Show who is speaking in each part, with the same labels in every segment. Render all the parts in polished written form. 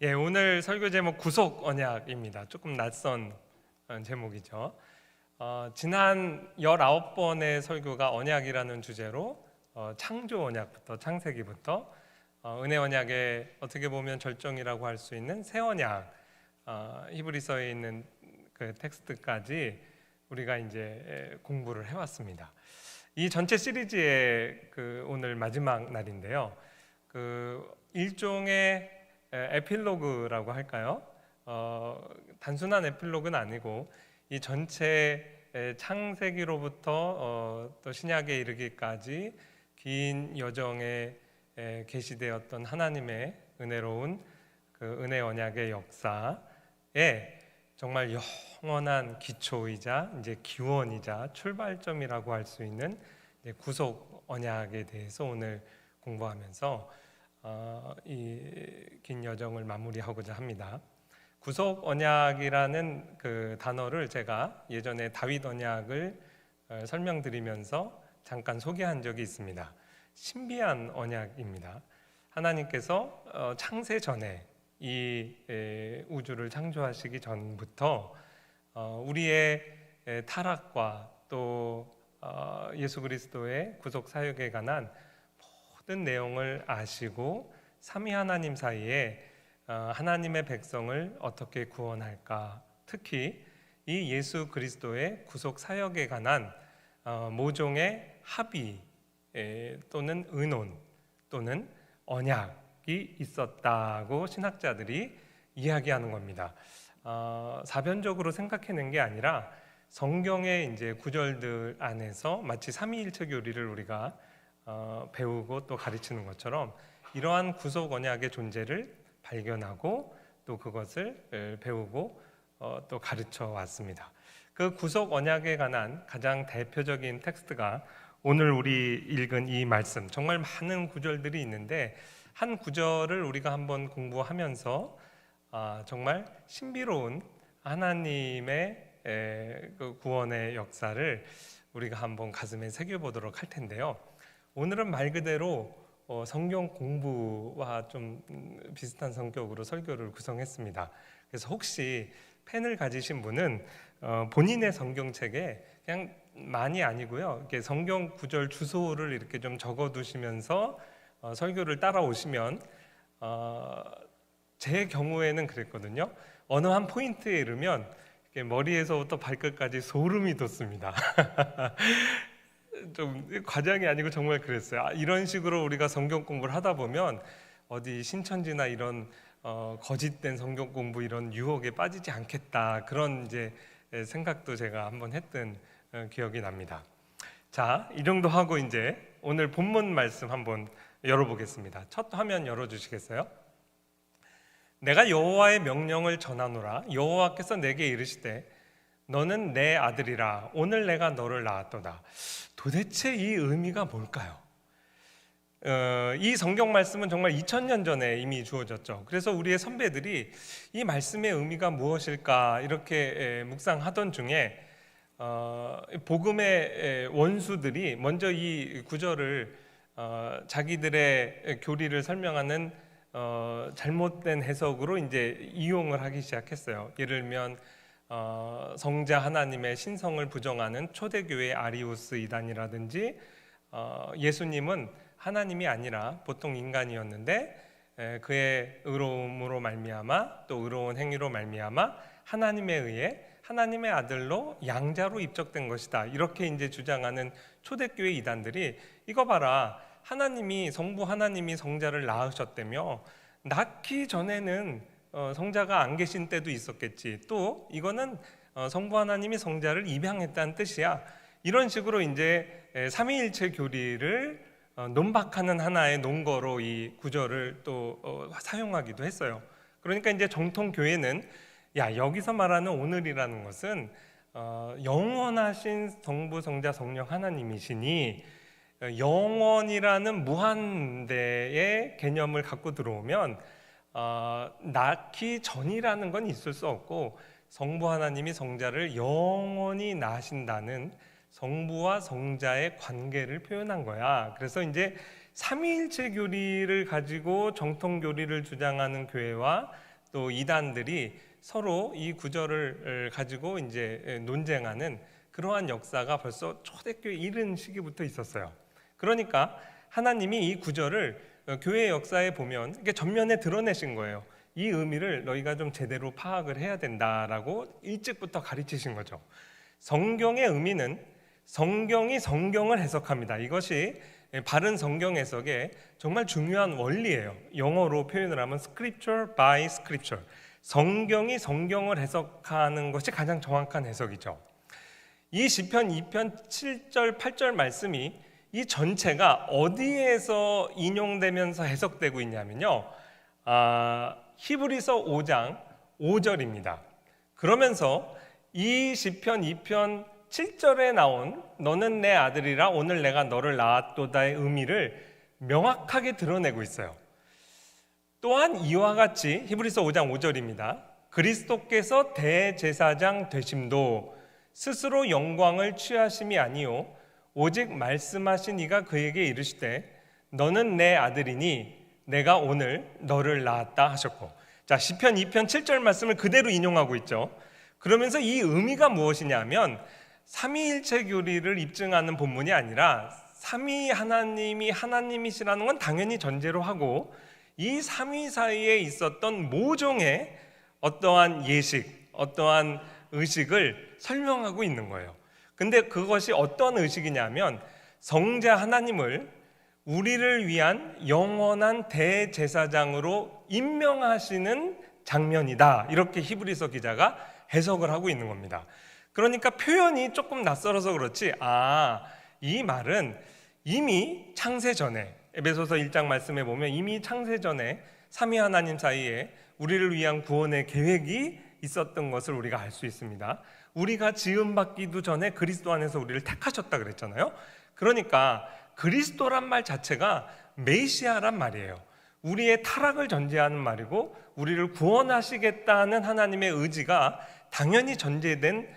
Speaker 1: 오늘 설교 제목 구속 언약입니다. 조금 낯선 제목이죠. 지난 19번의 설교가 언약이라는 주제로 창조 언약부터 창세기부터 은혜 언약의 어떻게 보면 절정이라고 할 수 있는 새 언약, 히브리서에 있는 그 텍스트까지 우리가 이제 공부를 해왔습니다. 이 전체 시리즈의 오늘 마지막 날인데요. 일종의 에필로그라고 할까요? 단순한 에필로그는 아니고 이 전체 창세기로부터 또 신약에 이르기까지 긴 여정에 계시되었던 하나님의 은혜로운 은혜 언약의 역사에 정말 영원한 기초이자 이제 기원이자 출발점이라고 할 수 있는 구속 언약에 대해서 오늘 공부하면서 이 긴 여정을 마무리하고자 합니다. 구속 언약이라는 그 단어를 제가 예전에 다윗 언약을 설명드리면서 잠깐 소개한 적이 있습니다. 신비한 언약입니다. 하나님께서 창세 전에 이 우주를 창조하시기 전부터 우리의 타락과 또 예수 그리스도의 구속 사역에 관한 모든 내용을 아시고 삼위 하나님 사이에 하나님의 백성을 어떻게 구원할까, 특히 이 예수 그리스도의 구속 사역에 관한 모종의 합의 또는 의논 또는 언약이 있었다고 신학자들이 이야기하는 겁니다. 사변적으로 생각해낸 게 아니라 성경의 이제 구절들 안에서 마치 삼위일체 교리를 우리가 배우고 또 가르치는 것처럼 이러한 구속 언약의 존재를 발견하고 또 그것을 배우고 또 가르쳐 왔습니다. 그 구속 언약에 관한 가장 대표적인 텍스트가 오늘 우리 읽은 이 말씀, 정말 많은 구절들이 있는데 한 구절을 우리가 한번 공부하면서 정말 신비로운 하나님의 그 구원의 역사를 우리가 한번 가슴에 새겨보도록 할 텐데요. 오늘은 말 그대로 성경 공부와 좀 비슷한 성격으로 설교를 구성했습니다. 그래서 혹시 펜을 가지신 분은 본인의 성경책에 그냥 많이 아니고요, 이렇게 성경 구절 주소를 이렇게 좀 적어두시면서 설교를 따라오시면 제 경우에는 그랬거든요. 어느 한 포인트에 이르면 머리에서부터 발끝까지 소름이 돋습니다. 좀 과장이 아니고 정말 그랬어요. 이런 식으로 우리가 성경 공부를 하다 보면 어디 신천지나 이런 거짓된 성경 공부 이런 유혹에 빠지지 않겠다, 그런 이제 생각도 제가 한번 했던 기억이 납니다. 자, 이 정도 하고 이제 오늘 본문 말씀 한번 열어보겠습니다. 첫 화면 열어주시겠어요? 내가 여호와의 명령을 전하노라. 여호와께서 내게 이르시되 너는 내 아들이라. 오늘 내가 너를 낳았도다. 도대체 이 의미가 뭘까요? 이 성경 말씀은 정말 2000년 전에 이미 주어졌죠. 그래서 우리의 선배들이 이 말씀의 의미가 무엇일까 이렇게 묵상하던 중에 복음의 원수들이 먼저 이 구절을 자기들의 교리를 설명하는 잘못된 해석으로 이제 이용을 하기 시작했어요. 예를 들면 성자 하나님의 신성을 부정하는 초대교회 아리우스 이단이라든지 예수님은 하나님이 아니라 보통 인간이었는데 그의 의로움으로 말미암아 또 의로운 행위로 말미암아 하나님에 의해 하나님의 아들로 양자로 입적된 것이다, 이렇게 이제 주장하는 초대교회 이단들이 이거 봐라, 하나님이 성부 하나님이 성자를 낳으셨다며 낳기 전에는 성자가 안 계신 때도 있었겠지, 또 이거는 성부 하나님이 성자를 입양했다는 뜻이야, 이런 식으로 이제 삼위일체 교리를 논박하는 하나의 논거로 이 구절을 또 사용하기도 했어요. 그러니까 이제 정통 교회는 여기서 말하는 오늘이라는 것은 영원하신 성부 성자 성령 하나님이시니 영원이라는 무한대의 개념을 갖고 들어오면 낳기 전이라는 건 있을 수 없고 성부 하나님이 성자를 영원히 낳으신다는 성부와 성자의 관계를 표현한 거야. 그래서 이제 삼위일체 교리를 가지고 정통 교리를 주장하는 교회와 또 이단들이 서로 이 구절을 가지고 이제 논쟁하는 그러한 역사가 벌써 초대교회 이른 시기부터 있었어요. 그러니까 하나님이 이 구절을 교회 역사에 보면 이게 전면에 드러내신 거예요. 이 의미를 너희가 좀 제대로 파악을 해야 된다라고 일찍부터 가르치신 거죠. 성경의 의미는 성경이 성경을 해석합니다. 이것이 바른 성경 해석의 정말 중요한 원리예요. 영어로 표현을 하면 Scripture by Scripture. 성경이 성경을 해석하는 것이 가장 정확한 해석이죠. 이 시편 2편 7절 8절 말씀이 이 전체가 어디에서 인용되면서 해석되고 있냐면요, 히브리서 5장 5절입니다. 그러면서 이 시편 2편 7절에 나온 너는 내 아들이라 오늘 내가 너를 낳았도다의 의미를 명확하게 드러내고 있어요. 또한 이와 같이 히브리서 5장 5절입니다. 그리스도께서 대제사장 되심도 스스로 영광을 취하심이 아니요 오직 말씀하신 이가 그에게 이르시되 너는 내 아들이니 내가 오늘 너를 낳았다 하셨고, 자, 시편 2편 7절 말씀을 그대로 인용하고 있죠. 그러면서 이 의미가 무엇이냐면 삼위일체 교리를 입증하는 본문이 아니라 삼위 하나님이 하나님이시라는 건 당연히 전제로 하고 이 삼위 사이에 있었던 모종의 어떠한 예식, 어떠한 의식을 설명하고 있는 거예요. 근데 그것이 어떤 의식이냐면 성자 하나님을 우리를 위한 영원한 대제사장으로 임명하시는 장면이다, 이렇게 히브리서 기자가 해석을 하고 있는 겁니다. 그러니까 표현이 조금 낯설어서 그렇지, 이 말은 이미 창세 전에 에베소서 1장 말씀에 보면 이미 창세 전에 삼위 하나님 사이에 우리를 위한 구원의 계획이 있었던 것을 우리가 알 수 있습니다. 우리가 지음받기도 전에 그리스도 안에서 우리를 택하셨다 그랬잖아요. 그러니까 그리스도란 말 자체가 메시아란 말이에요. 우리의 타락을 전제하는 말이고 우리를 구원하시겠다는 하나님의 의지가 당연히 전제된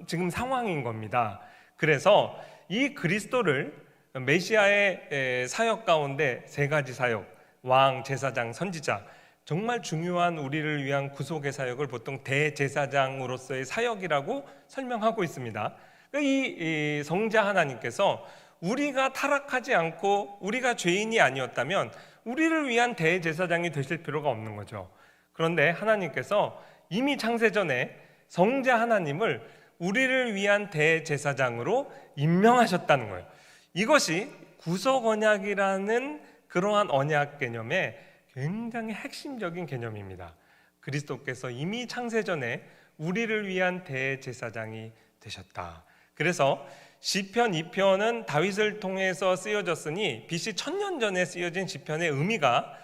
Speaker 1: 지금 상황인 겁니다. 그래서 이 그리스도를 메시아의 사역 가운데 세 가지 사역, 왕, 제사장, 선지자, 정말 중요한 우리를 위한 구속의 사역을 보통 대제사장으로서의 사역이라고 설명하고 있습니다. 이 성자 하나님께서 우리가 타락하지 않고 우리가 죄인이 아니었다면 우리를 위한 대제사장이 되실 필요가 없는 거죠. 그런데 하나님께서 이미 창세전에 성자 하나님을 우리를 위한 대제사장으로 임명하셨다는 거예요. 이것이 구속 언약이라는 그러한 언약 개념의 굉장히 핵심적인 개념입니다. 그리스도께서 이미 창세전에 우리를 위한 대제사장이 되셨다. 그래서 시편 2편은 다윗을 통해서 쓰여졌으니 BC 1000년 전에 쓰여진 시편의 의미가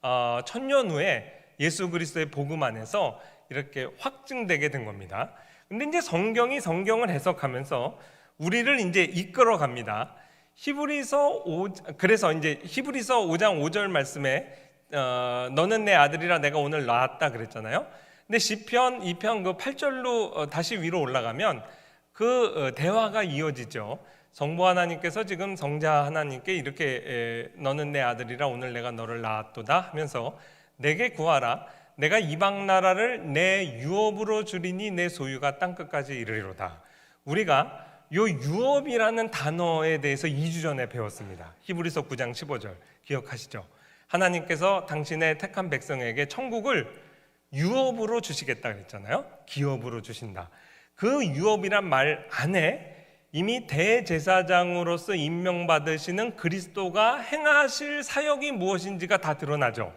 Speaker 1: 1000년 후에 예수 그리스도의 복음 안에서 이렇게 확증되게 된 겁니다. 근데 이제 성경이 성경을 해석하면서 우리를 이제 이끌어 갑니다. 그래서 이제 히브리서 5장 5절 말씀에 너는 내 아들이라 내가 오늘 낳았다 그랬잖아요. 근데 시편 2편 그 8절로 다시 위로 올라가면 그 대화가 이어지죠. 성부 하나님께서 지금 성자 하나님께 이렇게 너는 내 아들이라 오늘 내가 너를 낳았도다 하면서 내게 구하라 내가 이방 나라를 내 유업으로 주리니 내 소유가 땅끝까지 이르리로다. 우리가 요 유업이라는 단어에 대해서 2주 전에 배웠습니다. 히브리서 9장 15절 기억하시죠? 하나님께서 당신의 택한 백성에게 천국을 유업으로 주시겠다 그랬잖아요. 기업으로 주신다. 그 유업이란 말 안에 이미 대제사장으로서 임명받으시는 그리스도가 행하실 사역이 무엇인지가 다 드러나죠.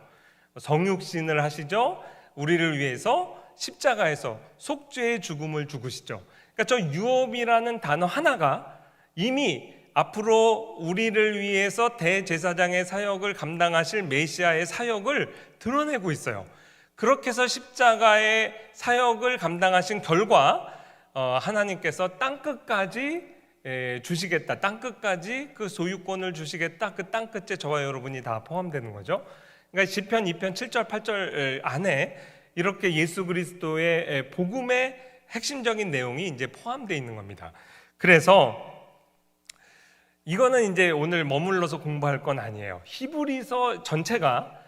Speaker 1: 성육신을 하시죠. 우리를 위해서 십자가에서 속죄의 죽음을 죽으시죠. 그러니까 저 유업이라는 단어 하나가 이미 앞으로 우리를 위해서 대제사장의 사역을 감당하실 메시아의 사역을 드러내고 있어요. 그렇게 해서 십자가의 사역을 감당하신 결과 하나님께서 땅끝까지 주시겠다, 땅끝까지 그 소유권을 주시겠다, 그 땅끝에 저와 여러분이 다 포함되는 거죠. 그러니까 시편 2편 7절 8절 안에 이렇게 예수 그리스도의 복음의 핵심적인 내용이 이제 포함되어 있는 겁니다. 그래서 이거는 이제 오늘 머물러서 공부할 건 아니에요. 히브리서 전체가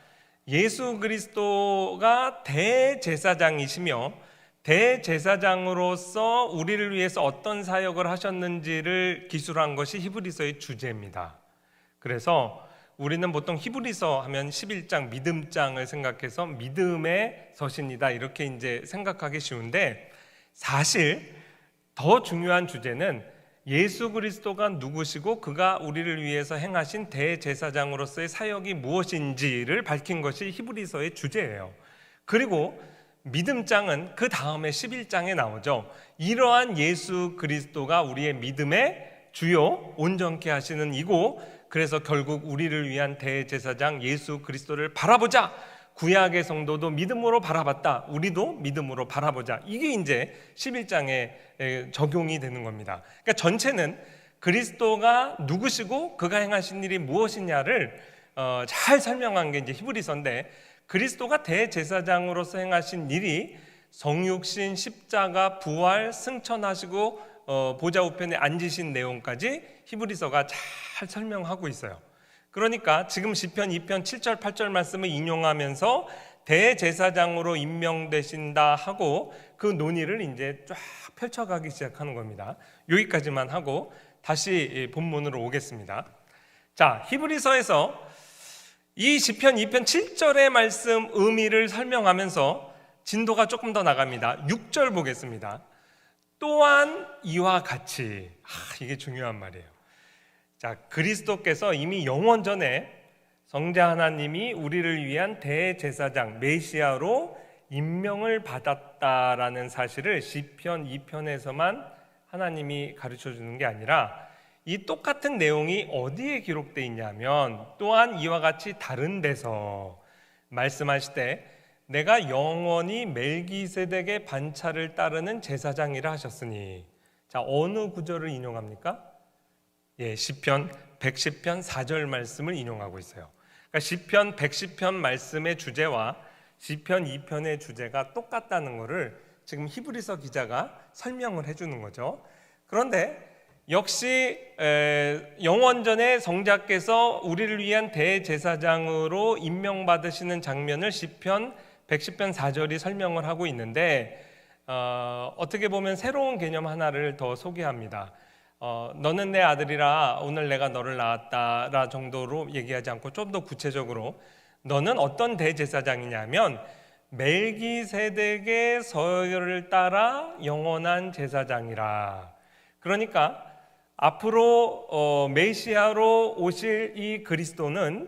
Speaker 1: 예수 그리스도가 대제사장이시며 대제사장으로서 우리를 위해서 어떤 사역을 하셨는지를 기술한 것이 히브리서의 주제입니다. 그래서 우리는 보통 히브리서 하면 11장 믿음장을 생각해서 믿음의 서신이다 이렇게 이제 생각하기 쉬운데, 사실 더 중요한 주제는 예수 그리스도가 누구시고 그가 우리를 위해서 행하신 대제사장으로서의 사역이 무엇인지를 밝힌 것이 히브리서의 주제예요. 그리고 믿음장은 그 다음에 11장에 나오죠. 이러한 예수 그리스도가 우리의 믿음의 주요 온전케 하시는 이고, 그래서 결국 우리를 위한 대제사장 예수 그리스도를 바라보자. 구약의 성도도 믿음으로 바라봤다. 우리도 믿음으로 바라보자. 이게 이제 11장에 적용이 되는 겁니다. 그러니까 전체는 그리스도가 누구시고 그가 행하신 일이 무엇이냐를 잘 설명한 게 이제 히브리서인데, 그리스도가 대제사장으로서 행하신 일이 성육신, 십자가, 부활, 승천하시고 보좌 우편에 앉으신 내용까지 히브리서가 잘 설명하고 있어요. 그러니까 지금 시편 2편 7절 8절 말씀을 인용하면서 대제사장으로 임명되신다 하고 그 논의를 이제 쫙 펼쳐가기 시작하는 겁니다. 여기까지만 하고 다시 본문으로 오겠습니다. 자, 히브리서에서 이 시편 2편 7절의 말씀 의미를 설명하면서 진도가 조금 더 나갑니다. 6절 보겠습니다. 또한 이와 같이, 이게 중요한 말이에요. 자, 그리스도께서 이미 영원 전에 성자 하나님이 우리를 위한 대제사장 메시아로 임명을 받았다라는 사실을 시편 2편에서만 하나님이 가르쳐 주는 게 아니라 이 똑같은 내용이 어디에 기록되어 있냐면, 또한 이와 같이 다른 데서 말씀하실 때 내가 영원히 멜기세덱의 반차를 따르는 제사장이라 하셨으니, 자, 어느 구절을 인용합니까? 시편 110편 4절 말씀을 인용하고 있어요. 그러니까 시편 110편 말씀의 주제와 시편 2편의 주제가 똑같다는 것을 지금 히브리서 기자가 설명을 해주는 거죠. 그런데 역시 영원전에 성자께서 우리를 위한 대제사장으로 임명받으시는 장면을 시편 110편 4절이 설명을 하고 있는데, 어떻게 보면 새로운 개념 하나를 더 소개합니다. 너는 내 아들이라 오늘 내가 너를 낳았다라 정도로 얘기하지 않고 좀 더 구체적으로 너는 어떤 대제사장이냐면 멜기세덱의 서열을 따라 영원한 제사장이라. 그러니까 앞으로 메시아로 오실 이 그리스도는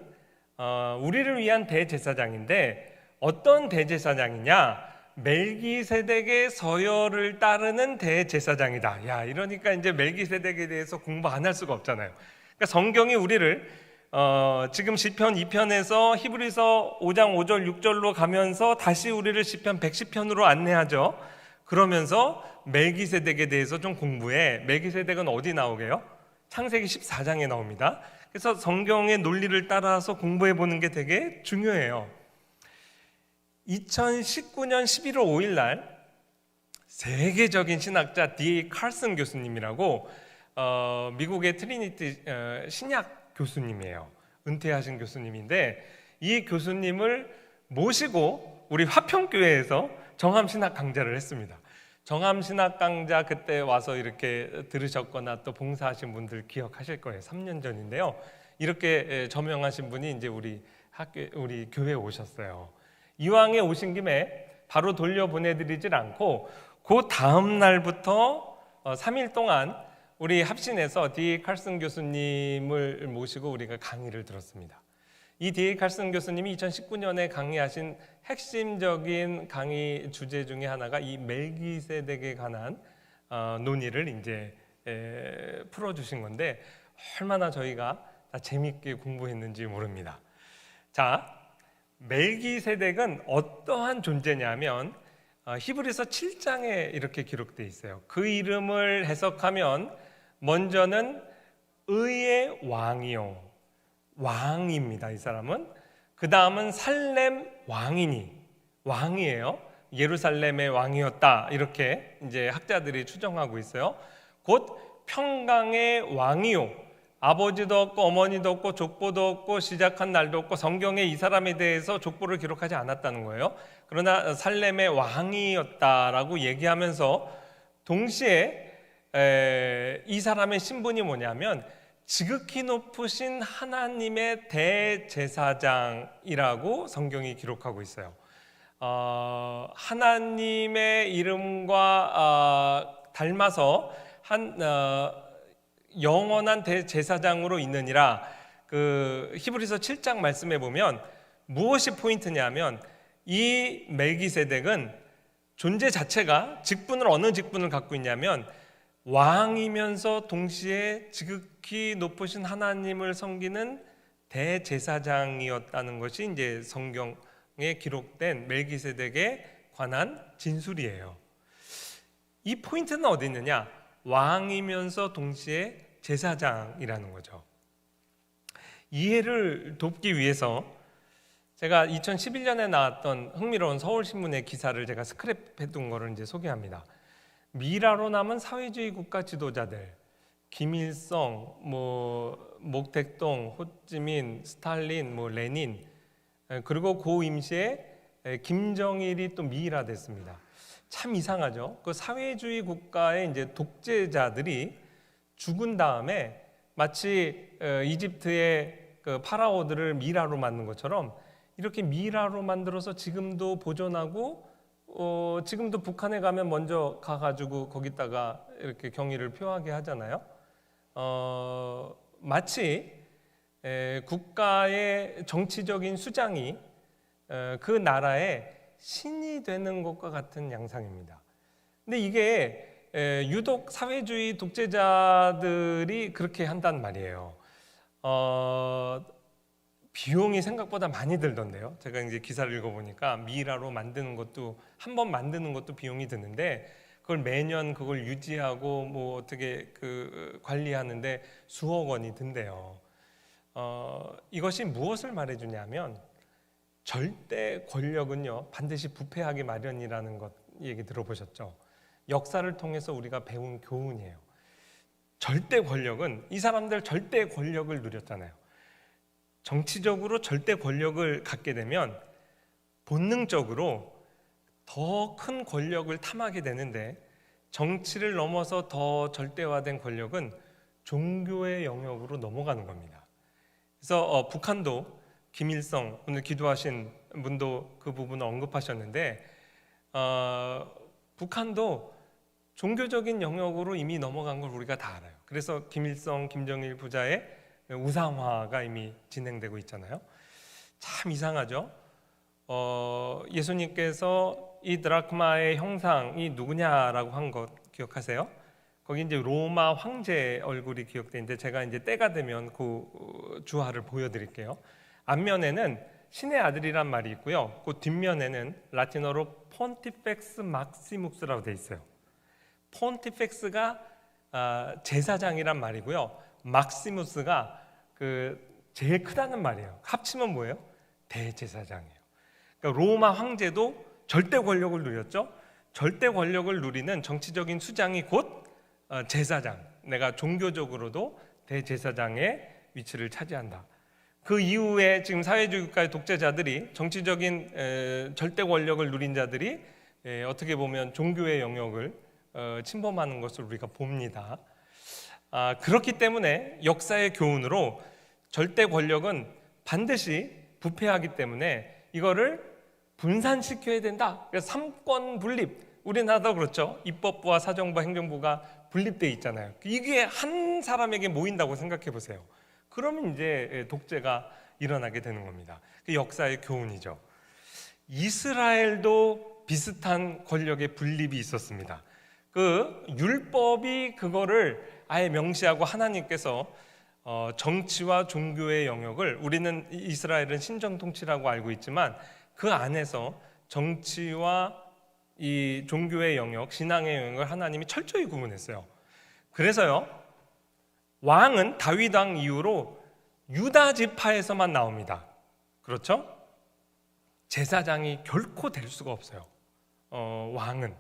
Speaker 1: 우리를 위한 대제사장인데, 어떤 대제사장이냐? 멜기세덱의 서열을 따르는 대제사장이다. 야, 이러니까 이제 멜기세덱에 대해서 공부 안 할 수가 없잖아요. 그러니까 성경이 우리를 지금 시편 2편에서 히브리서 5장 5절 6절로 가면서 다시 우리를 시편 110편으로 안내하죠. 그러면서 멜기세덱에 대해서 좀 공부해. 멜기세덱은 어디 나오게요? 창세기 14장에 나옵니다. 그래서 성경의 논리를 따라서 공부해 보는 게 되게 중요해요. 2019년 11월 5일 날 세계적인 신학자 D. 칼슨 교수님이라고 미국의 트리니티 신약 교수님이에요. 은퇴하신 교수님인데, 이 교수님을 모시고 우리 화평교회에서 정함신학 강좌를 했습니다. 정함신학 강좌 그때 와서 이렇게 들으셨거나 또 봉사하신 분들 기억하실 거예요. 3년 전인데요. 이렇게 저명하신 분이 이제 우리 교회에 오셨어요. 이왕에 오신 김에 바로 돌려보내드리질 않고 그 다음 날부터 3일 동안 우리 합신에서 D. 칼슨 교수님을 모시고 우리가 강의를 들었습니다. 이 D. 칼슨 교수님이 2019년에 강의하신 핵심적인 강의 주제 중에 하나가 이 멜기세덱에 관한 논의를 이제 풀어주신 건데, 얼마나 저희가 다 재밌게 공부했는지 모릅니다. 자, 멜기세덱은 어떠한 존재냐면 히브리서 7장에 이렇게 기록되어 있어요. 그 이름을 해석하면 먼저는 의의 왕이요, 왕입니다. 이 사람은. 그 다음은 살렘 왕이니, 왕이에요. 예루살렘의 왕이었다. 이렇게 이제 학자들이 추정하고 있어요. 곧 평강의 왕이요, 아버지도 없고 어머니도 없고 족보도 없고 시작한 날도 없고 성경에 이 사람에 대해서 족보를 기록하지 않았다는 거예요. 그러나 살렘의 왕이었다라고 얘기하면서 동시에 이 사람의 신분이 뭐냐면 지극히 높으신 하나님의 대제사장이라고 성경이 기록하고 있어요. 하나님의 이름과 닮아서 영원한 대제사장으로 있느니라. 그 히브리서 7장 말씀에 보면 무엇이 포인트냐면 이 멜기세덱은 존재 자체가 어느 직분을 갖고 있냐면 왕이면서 동시에 지극히 높으신 하나님을 섬기는 대제사장이었다는 것이 이제 성경에 기록된 멜기세덱에 관한 진술이에요. 이 포인트는 어디 있느냐? 왕이면서 동시에 제사장이라는 거죠. 이해를 돕기 위해서 제가 2011년에 나왔던 흥미로운 서울신문의 기사를 제가 스크랩해둔 거를 이제 소개합니다. 미라로 남은 사회주의 국가 지도자들, 김일성, 목택동, 호찌민, 스탈린, 레닌, 그리고 고 임시에 김정일이 또 미라됐습니다. 참 이상하죠. 그 사회주의 국가의 이제 독재자들이 죽은 다음에 마치 이집트의 그 파라오들을 미라로 만든 것처럼 이렇게 미라로 만들어서 지금도 보존하고 지금도 북한에 가면 먼저 가가지고 거기다가 이렇게 경의를 표하게 하잖아요. 마치 국가의 정치적인 수장이 그 나라의 신이 되는 것과 같은 양상입니다. 근데 이게 유독 사회주의 독재자들이 그렇게 한단 말이에요. 비용이 생각보다 많이 들던데요. 제가 이제 기사를 읽어보니까 미라로 만드는 것도 한 번 만드는 것도 비용이 드는데 그걸 매년 그걸 유지하고 어떻게 관리하는데 수억 원이 든대요. 이것이 무엇을 말해주냐면 절대 권력은요 반드시 부패하기 마련이라는 것 얘기 들어보셨죠? 역사를 통해서 우리가 배운 교훈이에요. 절대 권력은 이 사람들 절대 권력을 누렸잖아요. 정치적으로 절대 권력을 갖게 되면 본능적으로 더 큰 권력을 탐하게 되는데 정치를 넘어서 더 절대화된 권력은 종교의 영역으로 넘어가는 겁니다. 그래서 북한도 김일성 오늘 기도하신 분도 그 부분을 언급하셨는데 북한도 종교적인 영역으로 이미 넘어간 걸 우리가 다 알아요. 그래서 김일성, 김정일 부자의 우상화가 이미 진행되고 있잖아요. 참 이상하죠. 예수님께서 이 드라크마의 형상이 누구냐라고 한 것 기억하세요? 거기 이제 로마 황제 얼굴이 기억되는데 제가 이제 때가 되면 그 주화를 보여드릴게요. 앞면에는 신의 아들이란 말이 있고요. 그 뒷면에는 라틴어로 폰티펙스 막시무스라고 돼 있어요. 폰티펙스가 제사장이란 말이고요. 막시무스가 제일 크다는 말이에요. 합치면 뭐예요? 대제사장이에요. 그러니까 로마 황제도 절대 권력을 누렸죠. 절대 권력을 누리는 정치적인 수장이 곧 제사장. 내가 종교적으로도 대제사장의 위치를 차지한다. 그 이후에 지금 사회주의 국가의 독재자들이 정치적인 절대 권력을 누린 자들이 어떻게 보면 종교의 영역을 침범하는 것을 우리가 봅니다. 그렇기 때문에 역사의 교훈으로 절대 권력은 반드시 부패하기 때문에 이거를 분산시켜야 된다. 그래서 삼권 분립, 우리나라도 그렇죠. 입법부와 사정부와 행정부가 분립되어 있잖아요. 이게 한 사람에게 모인다고 생각해 보세요. 그러면 이제 독재가 일어나게 되는 겁니다. 그 역사의 교훈이죠. 이스라엘도 비슷한 권력의 분립이 있었습니다. 그 율법이 그거를 아예 명시하고 하나님께서 정치와 종교의 영역을 우리는 이스라엘은 신정 통치라고 알고 있지만 그 안에서 정치와 이 종교의 영역, 신앙의 영역을 하나님이 철저히 구분했어요. 그래서요 왕은 다윗 왕 이후로 유다 지파에서만 나옵니다. 그렇죠? 제사장이 결코 될 수가 없어요. 왕은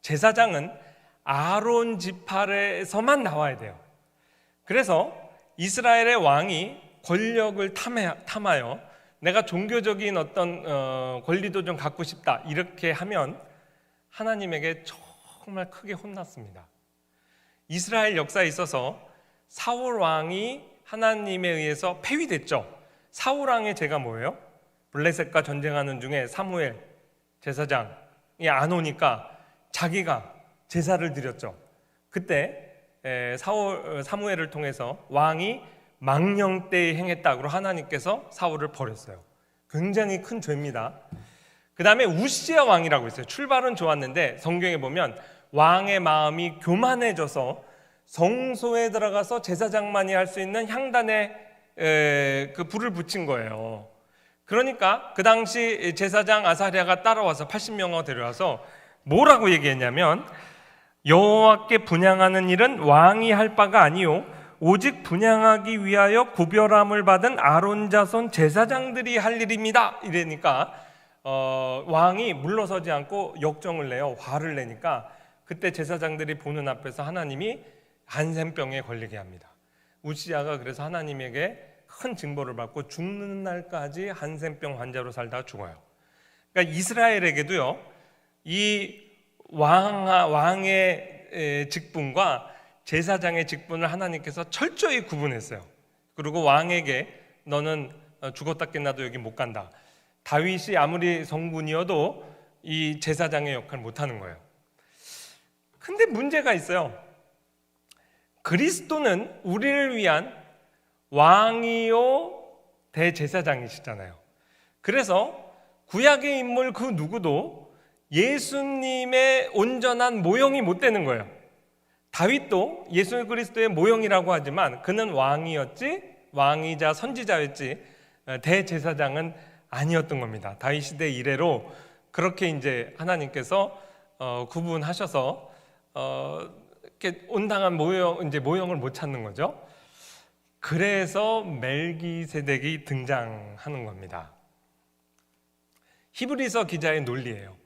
Speaker 1: 제사장은 아론 지파에서만 나와야 돼요. 그래서 이스라엘의 왕이 권력을 탐하여 내가 종교적인 어떤 권리도 좀 갖고 싶다 이렇게 하면 하나님에게 정말 크게 혼났습니다. 이스라엘 역사에 있어서 사울 왕이 하나님에 의해서 폐위됐죠. 사울 왕의 죄가 뭐예요? 블레셋과 전쟁하는 중에 사무엘 제사장이 안 오니까 자기가 제사를 드렸죠. 그때 사무엘을 통해서 왕이 망령되이 행했다고 하나님께서 사울을 버렸어요. 굉장히 큰 죄입니다. 그 다음에 우시야 왕이라고 있어요. 출발은 좋았는데 성경에 보면 왕의 마음이 교만해져서 성소에 들어가서 제사장만이 할 수 있는 향단에 그 불을 붙인 거예요. 그러니까 그 당시 제사장 아사랴가 따라와서 80명을 데려와서 뭐라고 얘기했냐면 여호와께 분향하는 일은 왕이 할 바가 아니요 오직 분향하기 위하여 구별함을 받은 아론 자손 제사장들이 할 일입니다. 이러니까 왕이 물러서지 않고 역정을 내요. 화를 내니까 그때 제사장들이 보는 앞에서 하나님이 한센병에 걸리게 합니다. 우시야가 그래서 하나님에게 큰 징벌을 받고 죽는 날까지 한센병 환자로 살다가 죽어요. 그러니까 이스라엘에게도요, 이 왕의 직분과 제사장의 직분을 하나님께서 철저히 구분했어요. 그리고 왕에게 너는 죽었다 깨나도 여기 못 간다. 다윗이 아무리 성군이어도 이 제사장의 역할을 못하는 거예요. 근데 문제가 있어요. 그리스도는 우리를 위한 왕이요 대제사장이시잖아요. 그래서 구약의 인물 그 누구도 예수님의 온전한 모형이 못 되는 거예요. 다윗도 예수 그리스도의 모형이라고 하지만 그는 왕이었지, 왕이자 선지자였지 대제사장은 아니었던 겁니다. 다윗 시대 이래로 그렇게 이제 하나님께서 구분하셔서 이렇게 온당한 모형을 못 찾는 거죠. 그래서 멜기세덱이 등장하는 겁니다. 히브리서 기자의 논리예요.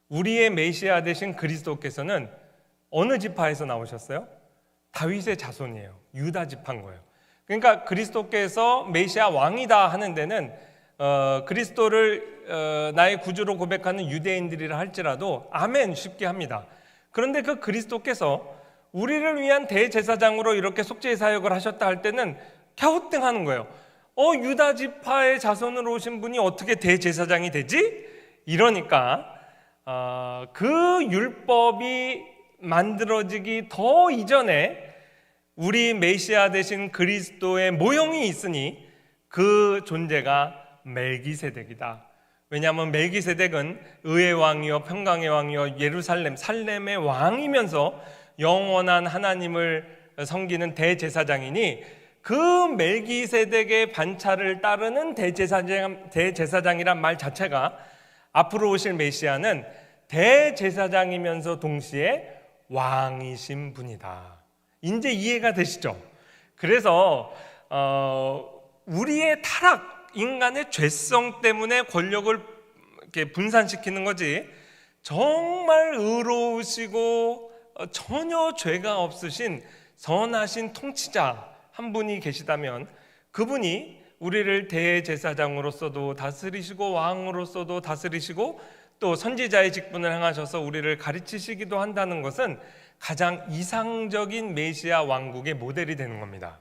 Speaker 1: 우리의 메시아 되신 그리스도께서는 어느 지파에서 나오셨어요? 다윗의 자손이에요. 유다 지파인 거예요. 그러니까 그리스도께서 메시아 왕이다 하는 데는 그리스도를 나의 구주로 고백하는 유대인들이라 할지라도 아멘 쉽게 합니다. 그런데 그 그리스도께서 우리를 위한 대제사장으로 이렇게 속죄 사역을 하셨다 할 때는 갸우뚱하는 거예요. 유다 지파의 자손으로 오신 분이 어떻게 대제사장이 되지? 이러니까 그 율법이 만들어지기 더 이전에 우리 메시아 되신 그리스도의 모형이 있으니 그 존재가 멜기세덱이다. 왜냐하면 멜기세덱은 의의 왕이요 평강의 왕이요 살렘의 왕이면서 영원한 하나님을 섬기는 대제사장이니 그 멜기세덱의 반차를 따르는 대제사장이란 말 자체가 앞으로 오실 메시아는 대제사장이면서 동시에 왕이신 분이다. 이제 이해가 되시죠? 그래서 우리의 타락, 인간의 죄성 때문에 권력을 이렇게 분산시키는 거지 정말 의로우시고 전혀 죄가 없으신 선하신 통치자 한 분이 계시다면 그분이 우리를 대제사장으로서도 다스리시고 왕으로서도 다스리시고 또 선지자의 직분을 행하셔서 우리를 가르치시기도 한다는 것은 가장 이상적인 메시아 왕국의 모델이 되는 겁니다.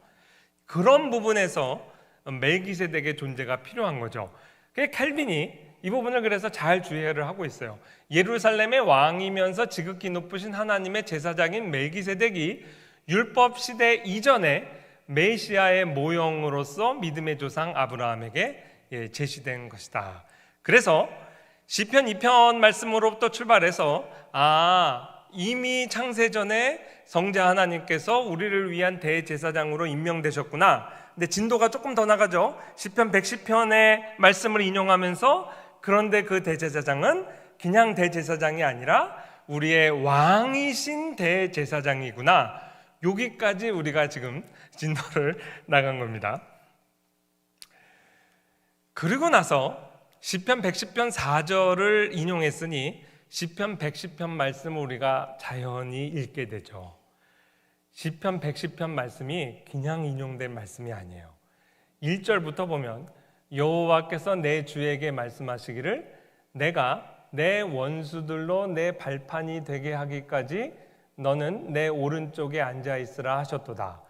Speaker 1: 그런 부분에서 멜기세덱의 존재가 필요한 거죠. 캘빈이 이 부분을 그래서 잘 주의를 하고 있어요. 예루살렘의 왕이면서 지극히 높으신 하나님의 제사장인 멜기세덱이 율법 시대 이전에 메시아의 모형으로서 믿음의 조상 아브라함에게 제시된 것이다. 그래서 시편 2편 말씀으로부터 출발해서 이미 창세전에 성자 하나님께서 우리를 위한 대제사장으로 임명되셨구나. 근데 진도가 조금 더 나가죠. 시편 110편의 말씀을 인용하면서 그런데 그 대제사장은 그냥 대제사장이 아니라 우리의 왕이신 대제사장이구나. 여기까지 우리가 지금 진도를 나간 겁니다. 그리고 나서 시편 110편 4절을 인용했으니 시편 110편 말씀을 우리가 자연히 읽게 되죠. 시편 110편 말씀이 그냥 인용된 말씀이 아니에요. 1절부터 보면 여호와께서 내 주에게 말씀하시기를 내가 내 원수들로 내 발판이 되게 하기까지 너는 내 오른쪽에 앉아 있으라 하셨도다.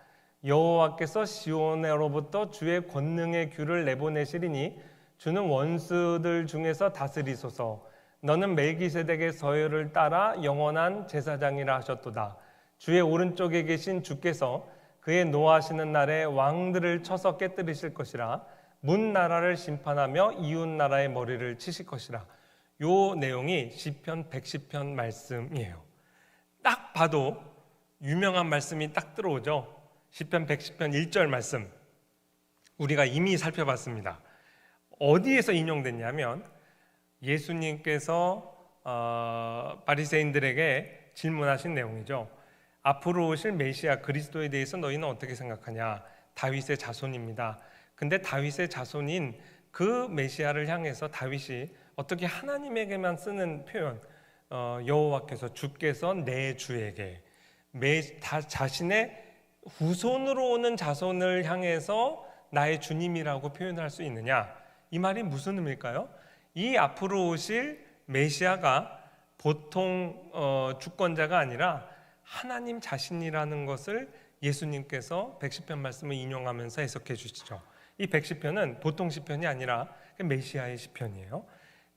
Speaker 1: 여호와께서 시온으로부터 주의 권능의 규를 내보내시리니 주는 원수들 중에서 다스리소서. 너는 멜기세덱의 서열을 따라 영원한 제사장이라 하셨도다. 주의 오른쪽에 계신 주께서 그의 노하시는 날에 왕들을 쳐서 깨뜨리실 것이라. 문 나라를 심판하며 이웃 나라의 머리를 치실 것이라. 요 내용이 시편 110편 말씀이에요. 딱 봐도 유명한 말씀이 딱 들어오죠. 시편 110편 1절 말씀 우리가 이미 살펴봤습니다. 어디에서 인용됐냐면 예수님께서 바리새인들에게 질문하신 내용이죠. 앞으로 오실 메시아 그리스도에 대해서 너희는 어떻게 생각하냐? 다윗의 자손입니다. 근데 다윗의 자손인 그 메시아를 향해서 다윗이 어떻게 하나님에게만 쓰는 표현, 여호와께서 주께서 내 주에게 자신의 후손으로 오는 자손을 향해서 나의 주님이라고 표현할 수 있느냐? 이 말이 무슨 의미일까요? 이 앞으로 오실 메시아가 보통 주권자가 아니라 하나님 자신이라는 것을 예수님께서 110편 말씀을 인용하면서 해석해 주시죠. 이 110편은 보통 시편이 아니라 메시아의 시편이에요.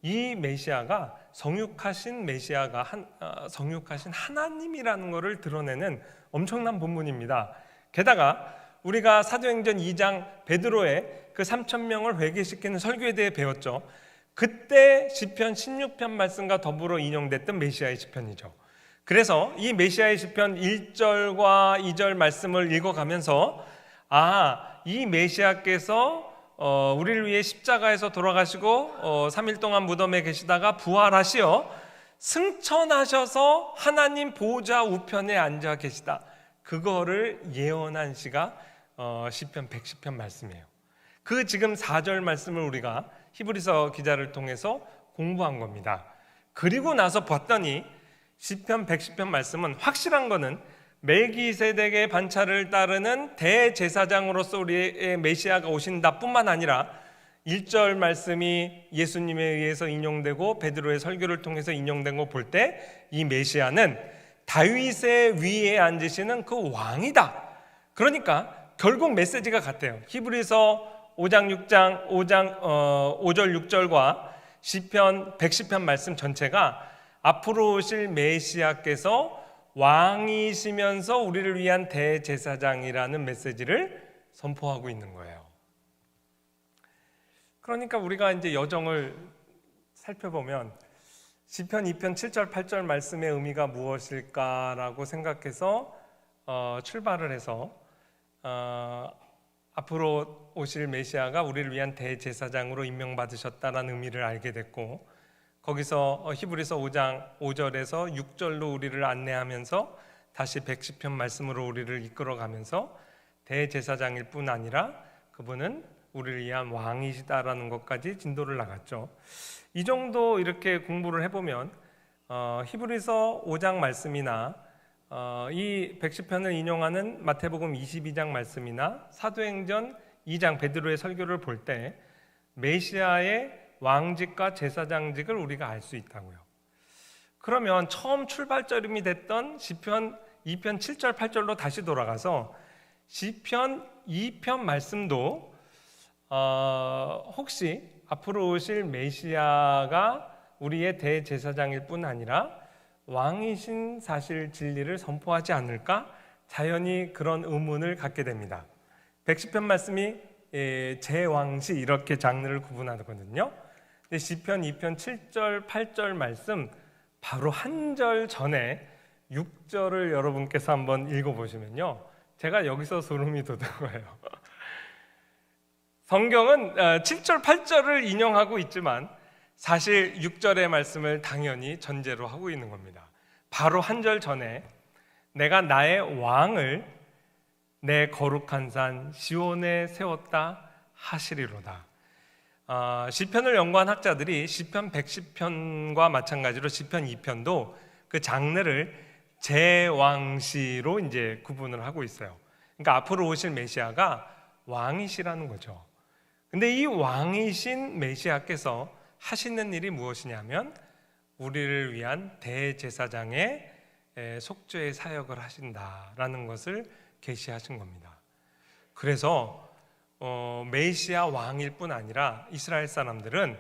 Speaker 1: 이 메시아가 성육하신 메시아가 성육하신 하나님이라는 것을 드러내는 엄청난 본문입니다. 게다가 우리가 사도행전 2장 베드로의 그 3,000명을 회개시키는 설교에 대해 배웠죠. 그때 시편 16편 말씀과 더불어 인용됐던 메시아의 시편이죠. 그래서 이 메시아의 시편 1절과 2절 말씀을 읽어가면서 이 메시아께서 우리를 위해 십자가에서 돌아가시고 3일 동안 무덤에 계시다가 부활하시어 승천하셔서 하나님 보좌 우편에 앉아 계시다. 그거를 예언한 시가 시편 110편 말씀이에요. 그 지금 4절 말씀을 우리가 히브리서 기자를 통해서 공부한 겁니다. 그리고 나서 봤더니 시편 110편 말씀은 확실한 거는 멜기세덱의 반차를 따르는 대제사장으로서 우리의 메시아가 오신다 뿐만 아니라 1절 말씀이 예수님에 의해서 인용되고 베드로의 설교를 통해서 인용된 거 볼 때 이 메시아는 다윗의 위에 앉으시는 그 왕이다. 그러니까 결국 메시지가 같아요. 히브리서 5장 5절 6절과 시편 110편 말씀 전체가 앞으로 오실 메시아께서 왕이시면서 우리를 위한 대제사장이라는 메시지를 선포하고 있는 거예요. 그러니까 우리가 이제 여정을 살펴보면 시편 2편 7절 8절 말씀의 의미가 무엇일까라고 생각해서 출발을 해서 앞으로 오실 메시아가 우리를 위한 대제사장으로 임명받으셨다라는 의미를 알게 됐고, 거기서 히브리서 5장 5절에서 6절로 우리를 안내하면서 다시 110편 말씀으로 우리를 이끌어가면서 대제사장일 뿐 아니라 그분은 우리를 위한 왕이시다라는 것까지 진도를 나갔죠. 이 정도 이렇게 공부를 해보면 히브리서 5장 말씀이나 이 110편을 인용하는 마태복음 22장 말씀이나 사도행전 2장 베드로의 설교를 볼 때 메시아의 왕직과 제사장직을 우리가 알 수 있다고요. 그러면 처음 출발점이 됐던 시편 2편 7절 8절로 다시 돌아가서 시편 2편 말씀도 혹시 앞으로 오실 메시아가 우리의 대제사장일 뿐 아니라 왕이신 사실 진리를 선포하지 않을까? 자연히 그런 의문을 갖게 됩니다. 110편 말씀이 제왕시 이렇게 장르를 구분하거든요. 근데 시편 2편 7절 8절 말씀 바로 한 절 전에 6절을 여러분께서 한번 읽어보시면요, 제가 여기서 소름이 돋아요. 성경은 7절 8절을 인용하고 있지만 사실 6절의 말씀을 당연히 전제로 하고 있는 겁니다. 바로 한 절 전에 내가 나의 왕을 내 거룩한 산 시온에 세웠다 하시리로다. 시편을 연구한 학자들이 시편 110편과 마찬가지로 시편 2편도 그 장르를 제왕시로 이제 구분을 하고 있어요. 그러니까 앞으로 오실 메시아가 왕이시라는 거죠. 근데 이 왕이신 메시아께서 하시는 일이 무엇이냐면 우리를 위한 대제사장의 속죄의 사역을 하신다라는 것을 계시하신 겁니다. 그래서 메시아 왕일 뿐 아니라 이스라엘 사람들은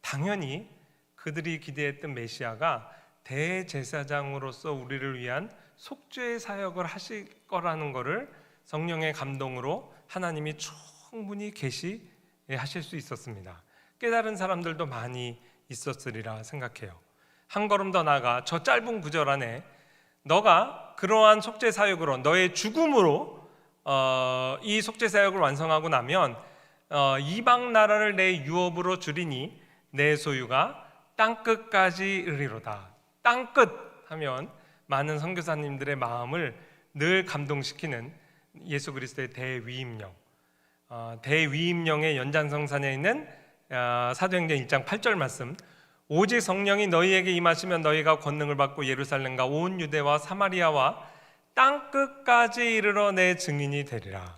Speaker 1: 당연히 그들이 기대했던 메시아가 대제사장으로서 우리를 위한 속죄의 사역을 하실 거라는 것을 성령의 감동으로 하나님이 충분히 계시하실 수 있었습니다. 깨달은 사람들도 많이 있었으리라 생각해요. 한 걸음 더 나아가 저 짧은 구절 안에 너가 그러한 속죄 사역으로 너의 죽음으로 이 속죄 사역을 완성하고 나면 이방 나라를 내 유업으로 주리니 내 소유가 땅끝까지 이르리로다. 땅끝 하면 많은 선교사님들의 마음을 늘 감동시키는 예수 그리스도의 대위임령, 대위임령의 연장성산에 있는 사도행전 1장 8절 말씀, 오직 성령이 너희에게 임하시면 너희가 권능을 받고 예루살렘과 온 유대와 사마리아와 땅끝까지 이르러 내 증인이 되리라.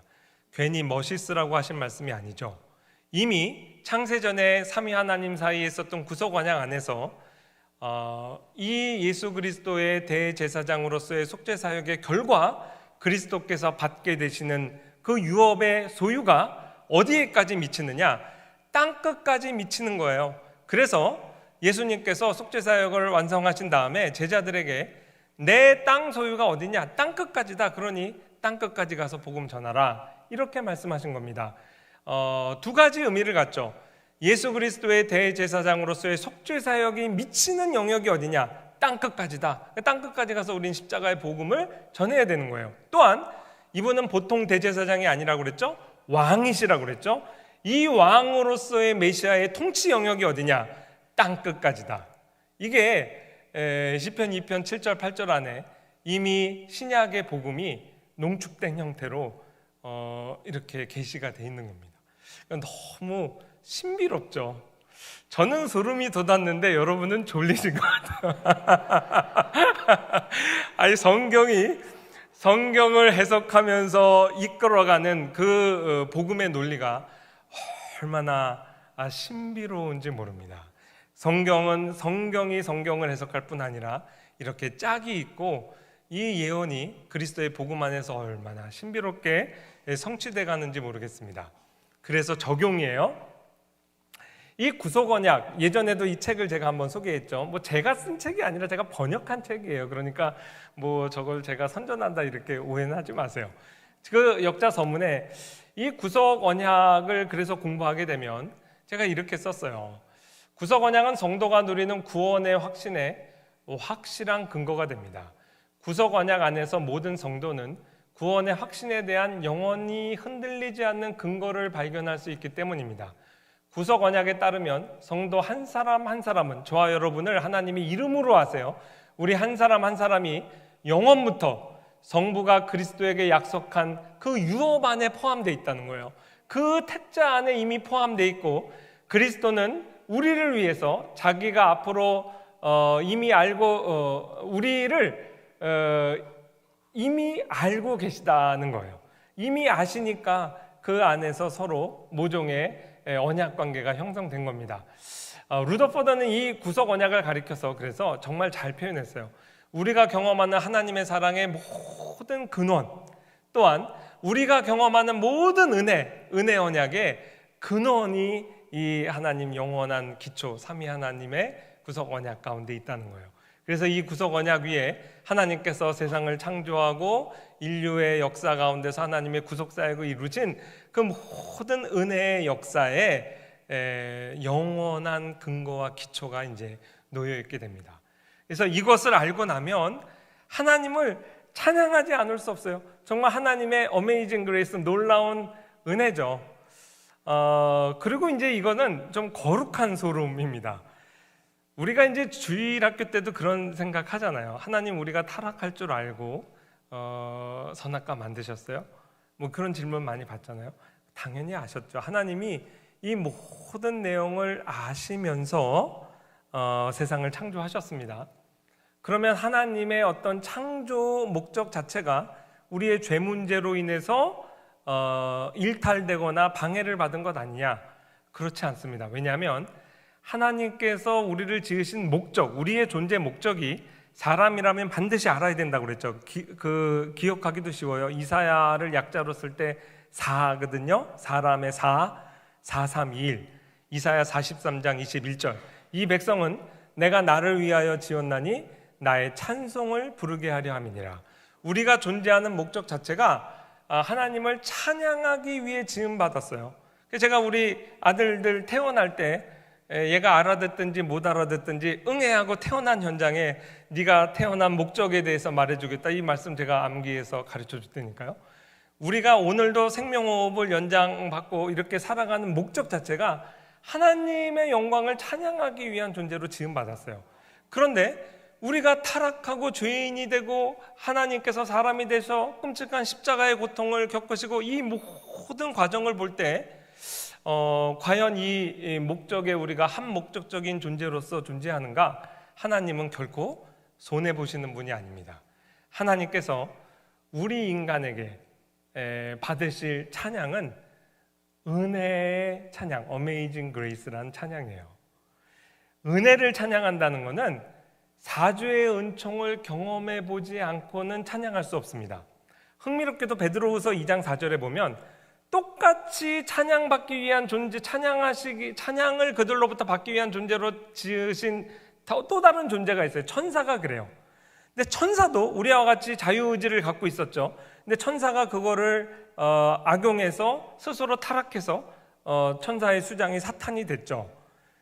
Speaker 1: 괜히 멋있으라고 하신 말씀이 아니죠. 이미 창세전에 삼위 하나님 사이에 있었던 구속 언약 안에서 이 예수 그리스도의 대제사장으로서의 속죄 사역의 결과 그리스도께서 받게 되시는 그 유업의 소유가 어디에까지 미치느냐? 땅끝까지 미치는 거예요. 그래서 예수님께서 속죄 사역을 완성하신 다음에 제자들에게 내 땅 소유가 어디냐? 땅끝까지다. 그러니 땅끝까지 가서 복음 전하라. 이렇게 말씀하신 겁니다. 두 가지 의미를 갖죠. 예수 그리스도의 대제사장으로서의 속죄 사역이 미치는 영역이 어디냐? 땅끝까지다. 땅끝까지 가서 우린 십자가의 복음을 전해야 되는 거예요. 또한 이분은 보통 대제사장이 아니라고 그랬죠? 왕이시라고 그랬죠? 이 왕으로서의 메시아의 통치 영역이 어디냐? 땅끝까지다. 이게 시편 2편 7절 8절 안에 이미 신약의 복음이 농축된 형태로 이렇게 계시가 돼 있는 겁니다. 너무 신비롭죠. 저는 소름이 돋았는데 여러분은 졸리신 것 같아요. 아니 성경을 해석하면서 이끌어가는 그 복음의 논리가 얼마나 신비로운지 모릅니다. 성경이 성경을 해석할 뿐 아니라 이렇게 짝이 있고 이 예언이 그리스도의 복음 안에서 얼마나 신비롭게 성취돼 가는지 모르겠습니다. 그래서 적용이에요. 이 구속 언약, 예전에도 이 책을 제가 한번 소개했죠. 제가 쓴 책이 아니라 제가 번역한 책이에요. 그러니까 저걸 제가 선전한다 이렇게 오해는 하지 마세요. 그 역자 서문에 이 구속 언약을 그래서 공부하게 되면 제가 이렇게 썼어요. 구속 언약은 성도가 누리는 구원의 확신에 확실한 근거가 됩니다. 구속 언약 안에서 모든 성도는 구원의 확신에 대한 영원히 흔들리지 않는 근거를 발견할 수 있기 때문입니다. 구속 언약에 따르면 성도 한 사람 한 사람은 저와 여러분을 하나님이 이름으로 하세요. 우리 한 사람 한 사람이 영원부터 성부가 그리스도에게 약속한 그 유업 안에 포함되어 있다는 거예요. 그 택자 안에 이미 포함되어 있고 그리스도는 우리를 위해서 자기가 앞으로 이미 알고 우리를 이미 알고 계시다는 거예요. 이미 아시니까 그 안에서 서로 모종의 언약 관계가 형성된 겁니다. 루더포더는 이 구속 언약을 가리켜서 그래서 정말 잘 표현했어요. 우리가 경험하는 하나님의 사랑의 모든 근원, 또한 우리가 경험하는 모든 은혜 언약의 근원이 이 하나님 영원한 기초, 삼위 하나님의 구속 언약 가운데 있다는 거예요. 그래서 이 구속 언약 위에 하나님께서 세상을 창조하고 인류의 역사 가운데서 하나님의 구속 사역을 이루신 그 모든 은혜의 역사에 영원한 근거와 기초가 이제 놓여 있게 됩니다. 그래서 이것을 알고 나면 하나님을 찬양하지 않을 수 없어요. 정말 하나님의 어메이징 그레이스, 놀라운 은혜죠. 그리고 이제 이거는 좀 거룩한 소름입니다. 우리가 이제 주일학교 때도 그런 생각 하잖아요. 하나님 우리가 타락할 줄 알고 선악과 만드셨어요? 그런 질문 많이 받잖아요. 당연히 아셨죠. 하나님이 이 모든 내용을 아시면서 세상을 창조하셨습니다. 그러면 하나님의 어떤 창조 목적 자체가 우리의 죄 문제로 인해서 일탈되거나 방해를 받은 것 아니냐? 그렇지 않습니다. 왜냐하면 하나님께서 우리를 지으신 목적, 우리의 존재 목적이 사람이라면 반드시 알아야 된다고 그랬죠. 기억하기도 쉬워요. 이사야를 약자로 쓸 때 4거든요. 사람의 4321. 이사야 43장 21절. 이 백성은 내가 나를 위하여 지었나니 나의 찬송을 부르게 하려 함이니라. 우리가 존재하는 목적 자체가 하나님을 찬양하기 위해 지음받았어요. 제가 우리 아들들 태어날 때 얘가 알아듣든지 못 알아듣든지 응애하고 태어난 현장에 네가 태어난 목적에 대해서 말해주겠다, 이 말씀 제가 암기해서 가르쳐 줄 테니까요. 우리가 오늘도 생명호흡을 연장받고 이렇게 살아가는 목적 자체가 하나님의 영광을 찬양하기 위한 존재로 지음받았어요. 그런데 우리가 타락하고 죄인이 되고 하나님께서 사람이 되셔 끔찍한 십자가의 고통을 겪으시고 이 모든 과정을 볼 때 과연 이 목적에 우리가 한 목적적인 존재로서 존재하는가? 하나님은 결코 손해보시는 분이 아닙니다. 하나님께서 우리 인간에게 받으실 찬양은 은혜의 찬양, Amazing Grace라는 찬양이에요. 은혜를 찬양한다는 것은 사주의 은총을 경험해 보지 않고는 찬양할 수 없습니다. 흥미롭게도 베드로후서 2장 4절에 보면 똑같이 찬양받기 위한 존재, 찬양을 그들로부터 받기 위한 존재로 지으신 또 다른 존재가 있어요. 천사가 그래요. 근데 천사도 우리와 같이 자유의지를 갖고 있었죠. 근데 천사가 그거를 악용해서 스스로 타락해서 천사의 수장이 사탄이 됐죠.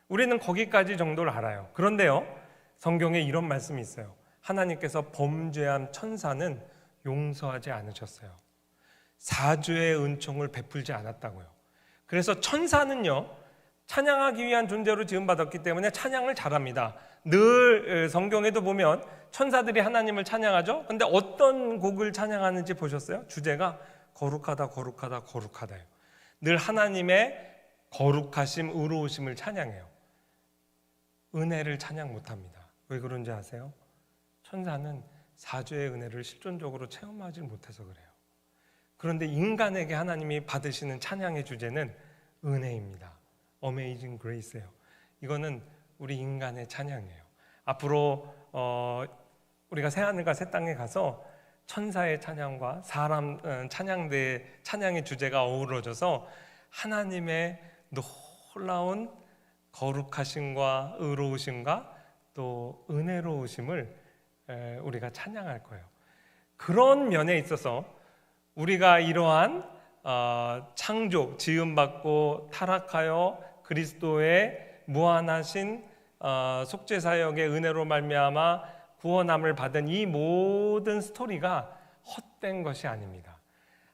Speaker 1: 우리는 거기까지 정도를 알아요. 그런데요, 성경에 이런 말씀이 있어요. 하나님께서 범죄한 천사는 용서하지 않으셨어요. 사주의 은총을 베풀지 않았다고요. 그래서 천사는요, 찬양하기 위한 존재로 지음받았기 때문에 찬양을 잘합니다. 늘 성경에도 보면 천사들이 하나님을 찬양하죠. 근데 어떤 곡을 찬양하는지 보셨어요? 주제가 거룩하다, 거룩하다, 거룩하다예요. 늘 하나님의 거룩하심, 의로우심을 찬양해요. 은혜를 찬양 못합니다. 왜 그런지 아세요? 천사는 사주의 은혜를 실존적으로 체험하지 못해서 그래요. 그런데 인간에게 하나님이 받으시는 찬양의 주제는 은혜입니다. Amazing Grace예요. 이거는 우리 인간의 찬양이에요. 앞으로 우리가 새하늘과 새 땅에 가서 천사의 찬양과 사람 찬양의 주제가 어우러져서 하나님의 놀라운 거룩하심과 의로우심과 또 은혜로우심을 우리가 찬양할 거예요. 그런 면에 있어서 우리가 이러한 창조, 지음받고 타락하여 그리스도의 무한하신 속죄사역의 은혜로 말미암아 구원함을 받은 이 모든 스토리가 헛된 것이 아닙니다.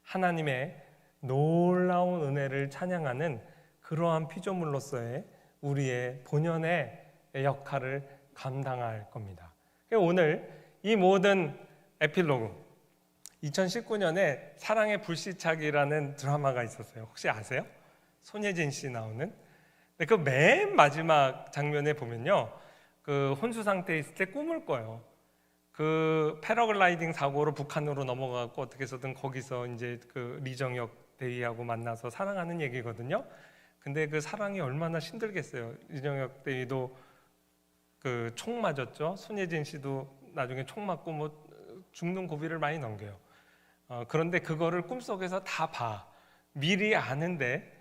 Speaker 1: 하나님의 놀라운 은혜를 찬양하는 그러한 피조물로서의 우리의 본연의 역할을 감당할 겁니다. 오늘 이 모든 에필로그, 2019년에 사랑의 불시착이라는 드라마가 있었어요. 혹시 아세요? 손예진 씨 나오는. 그 맨 마지막 장면에 보면요, 그 혼수 상태에 있을 때 꿈을 꿔요. 그 패러글라이딩 사고로 북한으로 넘어가고 어떻게 해서든 거기서 이제 그 리정혁 대위하고 만나서 사랑하는 얘기거든요. 근데 그 사랑이 얼마나 힘들겠어요. 리정혁 대위도 그 총 맞았죠. 손예진 씨도 나중에 총 맞고 뭐 죽는 고비를 많이 넘겨요. 그런데 그거를 꿈속에서 다 봐. 미리 아는데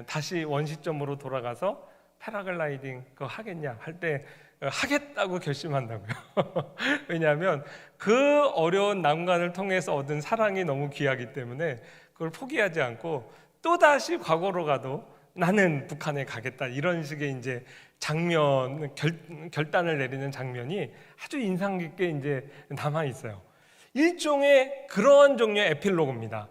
Speaker 1: 다시 원시점으로 돌아가서 패러글라이딩 그거 하겠냐 할 때 하겠다고 결심한다고요. 왜냐하면 그 어려운 난관을 통해서 얻은 사랑이 너무 귀하기 때문에 그걸 포기하지 않고 또다시 과거로 가도 나는 북한에 가겠다, 이런 식의 이제 장면, 결단을 내리는 장면이 아주 인상 깊게 이제 남아 있어요. 일종의 그런 종류의 에필로그입니다.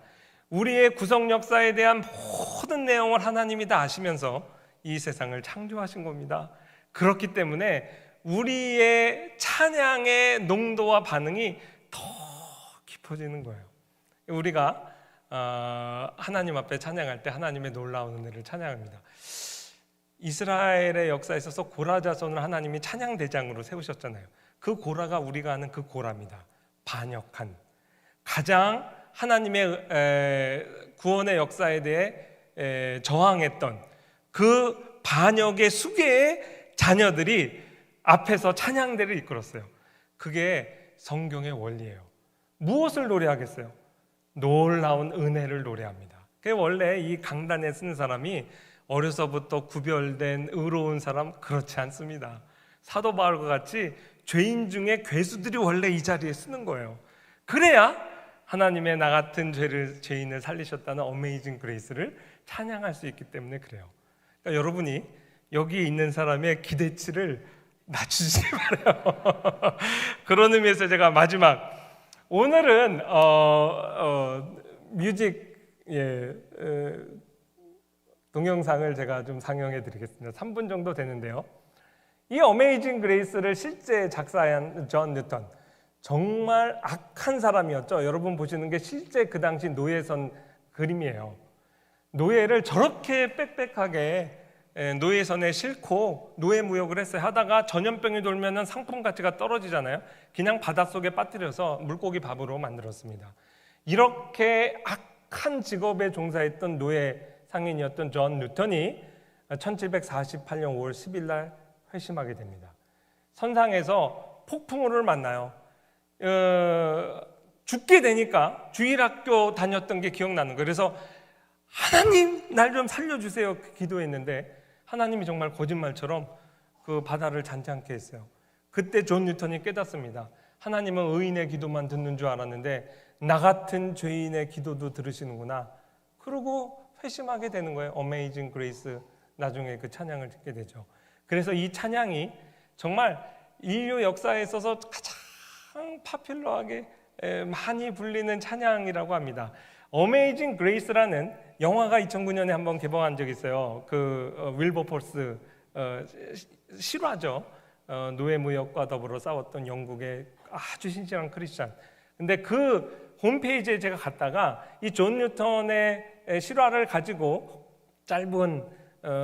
Speaker 1: 우리의 구속 역사에 대한 모든 내용을 하나님이 다 아시면서 이 세상을 창조하신 겁니다. 그렇기 때문에 우리의 찬양의 농도와 반응이 더 깊어지는 거예요. 우리가 하나님 앞에 찬양할 때 하나님의 놀라운 은혜를 찬양합니다. 이스라엘의 역사에 있어서 고라 자손을 하나님이 찬양 대장으로 세우셨잖아요. 그 고라가 우리가 아는 그 고라입니다. 반역한, 가장 하나님의 구원의 역사에 대해 저항했던 그 반역의 수괴의 자녀들이 앞에서 찬양대를 이끌었어요. 그게 성경의 원리예요. 무엇을 노래하겠어요? 놀라운 은혜를 노래합니다. 그게 원래 이 강단에 쓰는 사람이 어려서부터 구별된 의로운 사람 그렇지 않습니다. 사도 바울과 같이 죄인 중에 괴수들이 원래 이 자리에 쓰는 거예요. 그래야 하나님의 나 같은 죄인을 살리셨다는 어메이징 그레이스를 찬양할 수 있기 때문에 그래요. 그러니까 여러분이 여기 있는 사람의 기대치를 낮추지 말아요. 그런 의미에서 제가 마지막 오늘은 뮤직 동영상을 제가 좀 상영해 드리겠습니다. 3분 정도 되는데요. 이 어메이징 그레이스를 실제 작사한 존 뉴턴, 정말 악한 사람이었죠. 여러분 보시는 게 실제 그 당시 노예선 그림이에요. 노예를 저렇게 빽빽하게 노예선에 싣고 노예무역을 했어요. 하다가 전염병이 돌면 상품 가치가 떨어지잖아요. 그냥 바닷속에 빠뜨려서 물고기 밥으로 만들었습니다. 이렇게 악한 직업에 종사했던 노예 상인이었던 존 뉴턴이 1748년 5월 10일 날 회심하게 됩니다. 선상에서 폭풍우를 만나요. 죽게 되니까 주일학교 다녔던 게 기억나는 거예요. 그래서 하나님 날 좀 살려주세요 기도했는데 하나님이 정말 거짓말처럼 그 바다를 잔잔케 했어요. 그때 존 뉴턴이 깨닫습니다. 하나님은 의인의 기도만 듣는 줄 알았는데 나 같은 죄인의 기도도 들으시는구나. 그러고 회심하게 되는 거예요. 어메이징 그레이스, 나중에 그 찬양을 듣게 되죠. 그래서 이 찬양이 정말 인류 역사에 있어서 가장 파퓰러하게 많이 불리는 찬양이라고 합니다. 어메이징 그레이스라는 영화가 2009년에 한번 개봉한 적이 있어요. 그 윌버포스 실화죠. 노예무역과 더불어 싸웠던 영국의 아주 신실한 크리스찬. 근데 그 홈페이지에 제가 갔다가 이 존 뉴턴의 실화를 가지고 짧은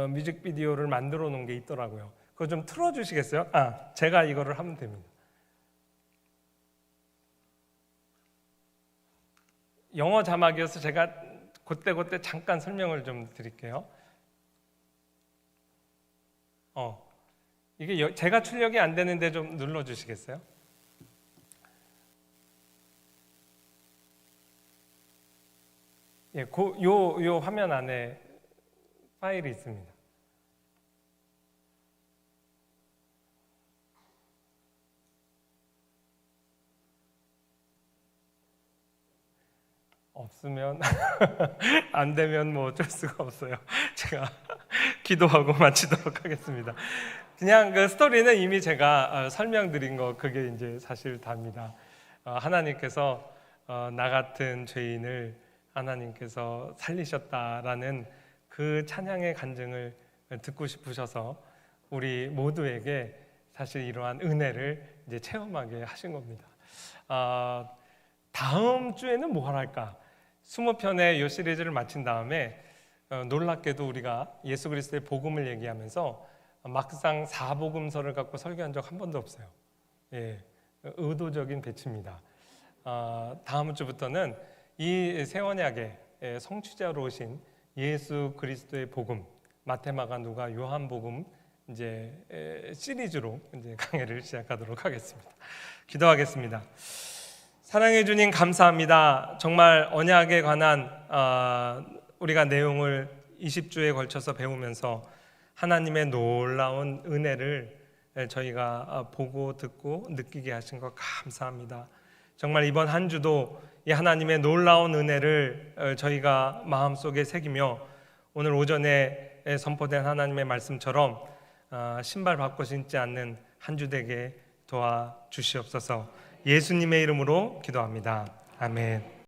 Speaker 1: 뮤직비디오를 만들어 놓은 게 있더라고요. 그거 좀 틀어주시겠어요? 제가 이거를 하면 됩니다. 영어 자막이어서 제가 그때 잠깐 설명을 좀 드릴게요. 이게 제가 출력이 안 되는데 좀 눌러주시겠어요? 예, 요 화면 안에 파일이 있습니다. 없으면 안 되면 뭐 어쩔 수가 없어요. 제가 기도하고 마치도록 하겠습니다. 그냥 그 스토리는 이미 제가 설명드린 거 그게 이제 사실 답니다. 하나님께서 나 같은 죄인을 하나님께서 살리셨다라는 그 찬양의 간증을 듣고 싶으셔서 우리 모두에게 사실 이러한 은혜를 이제 체험하게 하신 겁니다. 다음 주에는 뭘 할까? 20편의 이 시리즈를 마친 다음에 놀랍게도 우리가 예수 그리스도의 복음을 얘기하면서 막상 사복음서를 갖고 설교한 적 한 번도 없어요. 예, 의도적인 배치입니다. 다음 주부터는 이 세원약의 성취자로 오신 예수 그리스도의 복음, 마태마가 누가 요한복음 이제 시리즈로 이제 강해를 시작하도록 하겠습니다. 기도하겠습니다. 사랑해 주님 감사합니다. 정말 언약에 관한 우리가 내용을 20주에 걸쳐서 배우면서 하나님의 놀라운 은혜를 저희가 보고 듣고 느끼게 하신 것 감사합니다. 정말 이번 한 주도 이 하나님의 놀라운 은혜를 저희가 마음속에 새기며 오늘 오전에 선포된 하나님의 말씀처럼 신발 바꿔 신지 않는 한 주 되게 도와주시옵소서. 예수님의 이름으로 기도합니다. 아멘.